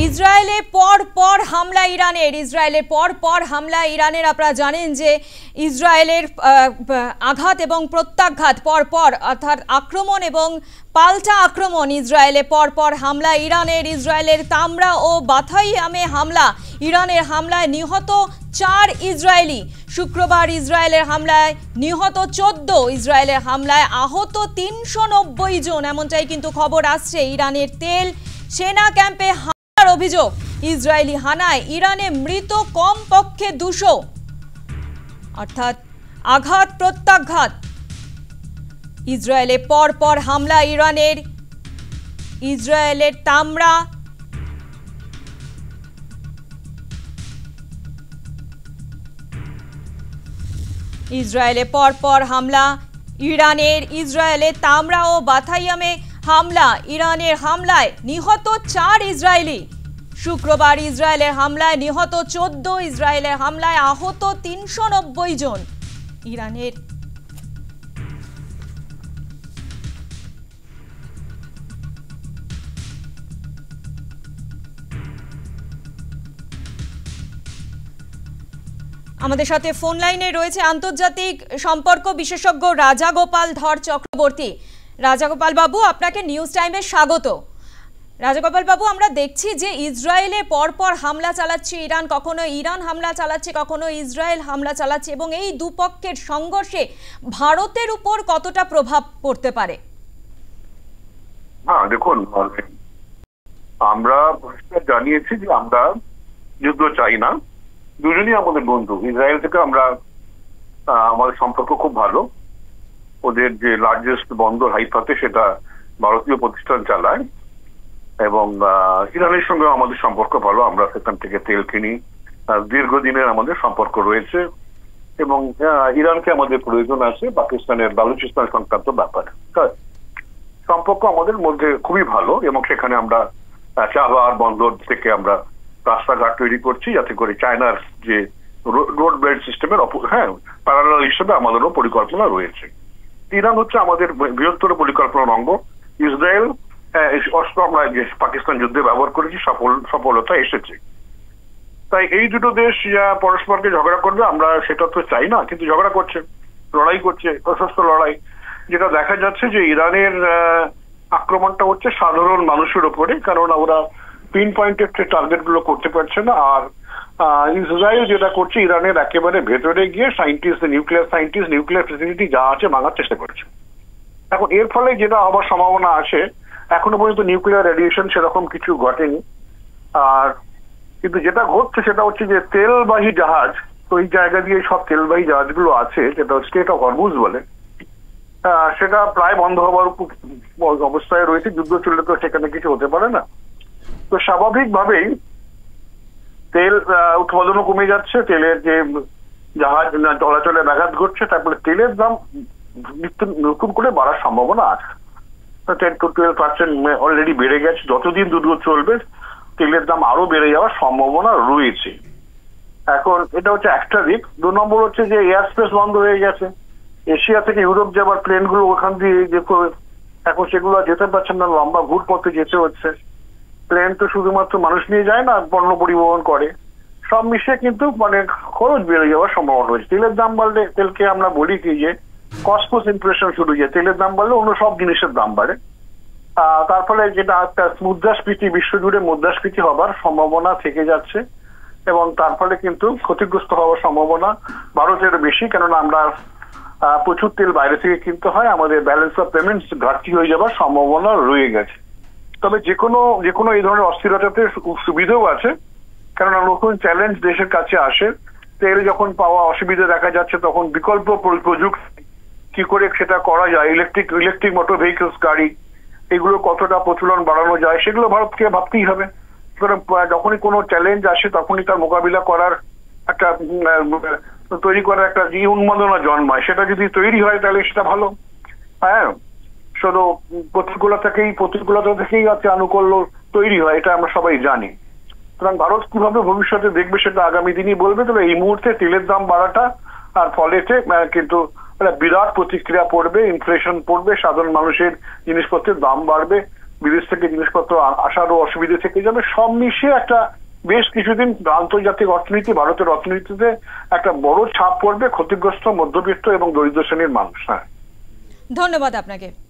ইসরায়েলে পর হামলা ইরানের আপনারা জানেন যে ইসরায়েলের আঘাত এবং প্রত্যাঘাত পর অর্থাৎ আক্রমণ এবং পাল্টা আক্রমণ ইসরায়েলে পর হামলা ইসরায়েলের তামরা ও বাথাইয়ামে হামলা ইরানের হামলায় নিহত 4 ইসরায়েলি শুক্রবার ইসরায়েলের হামলায় নিহত 14 ইসরায়েলের হামলায় আহত 390 জন এমনটাই কিন্তু খবর আসছে ইরানের তেল সেনা ক্যাম্পে অভিযোগ ইসরায়েলি হানায় ইরানে মৃত কমপক্ষে 200 অর্থাৎ আঘাত প্রত্যাঘাত ইসরায়েলে পর হামলা ইসরায়েলের তামরা ইসরায়েলে পর হামলা ইসরায়েলে তামরা ও বাথাইয়ামে হামলা ইরানের হামলায় নিহত 4 ইসরায়েলি শুক্রবার ইসরায়েলের হামলায় নিহত 14 ইসরায়েলের হামলায় আহত 390 জন ইরানের আমাদের সাথে ফোন লাইনে রয়েছে আন্তর্জাতিক সম্পর্ক বিশেষজ্ঞ রাজাগোপাল ধর চক্রবর্তী। রাজাগোপাল বাবু, আপনাকে নিউজ টাইমে স্বাগত। রাজাগোপাল বাবু, আমরা দেখছি যে ইসরায়েলে পর হামলা চালাচ্ছে ইরান, কখনো ইরান হামলা চালাচ্ছে, কখনো ইসরায়েল হামলা চালাচ্ছে, এবং এই দুপক্ষের সংঘর্ষে ভারতের উপর কতটা প্রভাব পড়তে পারে? হ্যাঁ, দেখুন, আমরা জানিয়েছি যে আমরা যুদ্ধ চাই না। দুজনই আমাদের বন্ধু। ইসরায়েল থেকে আমাদের সম্পর্ক খুব ভালো। ওদের যে লার্জেস্ট বন্দর হাইফাতে সেটা ভারতীয় প্রতিষ্ঠান চালায়, এবং ইরানের সঙ্গে আমাদের সম্পর্ক ভালো। আমরা সেখান থেকে তেল কিনি, দীর্ঘদিনের আমাদের সম্পর্ক রয়েছে, এবং ইরানকে আমাদের প্রয়োজন আছে পাকিস্তানের বালুচিস্তান সংক্রান্ত ব্যাপার। সম্পর্ক আমাদের মধ্যে খুবই ভালো, এবং সেখানে আমরা চাবাহার বন্দর থেকে আমরা রাস্তাঘাট তৈরি করছি যাতে করে চায়নার যে রোড বেল্ট সিস্টেমের প্যারালাল হিসেবে আমাদেরও পরিকল্পনা রয়েছে। ইরান হচ্ছে আমাদের বৃহত্তর পরিকল্পনার অঙ্গ। ইসরায়েল অস্ত্র আমরা যে পাকিস্তান যুদ্ধে ব্যবহার করেছি সফলতা এসেছে। তাই এই দুটো দেশ পরস্পরকে ঝগড়া করবে আমরা সেটা তো চাই না, কিন্তু ঝগড়া করছে, লড়াই করছে, সশস্ত্র লড়াই। যেটা দেখা যাচ্ছে যে ইরানের আক্রমণটা হচ্ছে সাধারণ মানুষের উপরে, কারণ ওরা পিন পয়েন্টেড টার্গেট গুলো করতে পারছে না। আর ইসরায়েল যেটা করছে ইরানের একেবারে ভেতরে গিয়ে নিউক্লিয়ার ফেসিলিটি যা আছে ভাঙার চেষ্টা করছে। এখন এর ফলে যেটা হবার সম্ভাবনা আছে, এখনো পর্যন্ত নিউক্লিয়ার রেডিয়েশন সেরকম কিছু ঘটেনি। আর কিন্তু যেটা ঘটছে সেটা হচ্ছে যে তেলবাহী জাহাজ, তো এই জায়গা দিয়ে সব তেলবাহী জাহাজগুলো আছে, যেটা স্টেট অফ হরমুজ বলে, সেটা প্রায় বন্ধ হওয়ার অবস্থায় রয়েছে। যুদ্ধ চললে তো সেখানে কিছু হতে পারে না। তো স্বাভাবিকভাবেই তেল উৎপাদনও কমে যাচ্ছে, তেলের যে জাহাজ চলাচলে ব্যাঘাত ঘটছে, তারপরে তেলের দাম নতুন করে বাড়ার সম্ভাবনা আছে। 10-12% অলরেডি বেড়ে গেছে। যতদিন যুদ্ধ চলবে তেলের দাম আরো বেড়ে যাওয়ার সম্ভাবনা রয়েছে। এখন এটা হচ্ছে একটা দিক। 2 নম্বর হচ্ছে যে এয়ার স্পেস বন্ধ হয়ে গেছে। এশিয়া থেকে ইউরোপ যাবার প্লেনগুলো ওখান দিয়ে এখন সেগুলো যেতে পারছেন না, লম্বা ঘুর পথে যেতে হচ্ছে। প্লেন তো শুধুমাত্র মানুষ নিয়ে যায় না, পণ্য পরিবহন করে, সব মিশিয়ে কিন্তু খরচ বেড়ে যাওয়ার সম্ভাবনা রয়েছে। তেলের দাম বাড়লে, তেলকে আমরা বলি কি যে কস্ট পুশ ইনফ্লেশন শুরু হয়ে যায়। তেলের দাম বাড়লে অন্য সব জিনিসের দাম বাড়ে। তার ফলে যেটা একটা মুদ্রাস্ফীতি, বিশ্বজুড়ে মুদ্রাস্ফীতি হবার সম্ভাবনা থেকে যাচ্ছে, এবং তার ফলে কিন্তু ক্ষতিগ্রস্ত হওয়ার সম্ভাবনা ভারতের বেশি, কেননা আমরা প্রচুর তেল বাইরে থেকে কিনতে হয়। আমাদের ব্যালেন্স অফ পেমেন্টস ঘাটতি হয়ে যাবার সম্ভাবনা রয়ে গেছে। তবে যে কোনো এই ধরনের অস্থিরতাতে সুবিধাও আছে, কেননা নতুন চ্যালেঞ্জ দেশের কাছে আসে। তেল যখন পাওয়া অসুবিধা দেখা যাচ্ছে, তখন বিকল্প প্রযুক্তি কি করে সেটা করা যায়, ইলেকট্রিক মোটর ভেহিকলস গাড়ি, এগুলো কতটা প্রচলন বাড়ানো যায়, সেগুলো ভারতকে ভাবতেই হবে। সুতরাং যখনই কোনো চ্যালেঞ্জ আসে তখনই তার মোকাবিলা করার একটা তৈরি করার একটা যে উন্মাদনা জন্মায়, সেটা যদি তৈরি হয় তাহলে সেটা ভালো। হ্যাঁ, শুধু প্রতিকূলতা থেকেই আছে আনুকূল্য তৈরি হয়, এটা আমরা সবাই জানি। সুতরাং ভারত কিভাবে ভবিষ্যতে দেখবে সেটা আগামী দিনই বলবে। তবে এই মুহূর্তে তেলের দাম বাড়াটা আর ফলেতে কিন্তু বিরাট প্রতিক্রিয়া পড়বে, ইনফ্লেশন পড়বে, সাধারণ মানুষের জিনিসপত্রের দাম বাড়বে, বিদেশ থেকে জিনিসপত্র আসারও অসুবিধা থেকে যাবে। সব মিশিয়ে একটা বেশ কিছুদিন আন্তর্জাতিক অর্থনীতি, ভারতের অর্থনীতিতে একটা বড় ছাপ পড়বে ক্ষতিগ্রস্ত মধ্যবিত্ত এবং দরিদ্র শ্রেণীর মানুষ। হ্যাঁ, ধন্যবাদ আপনাকে।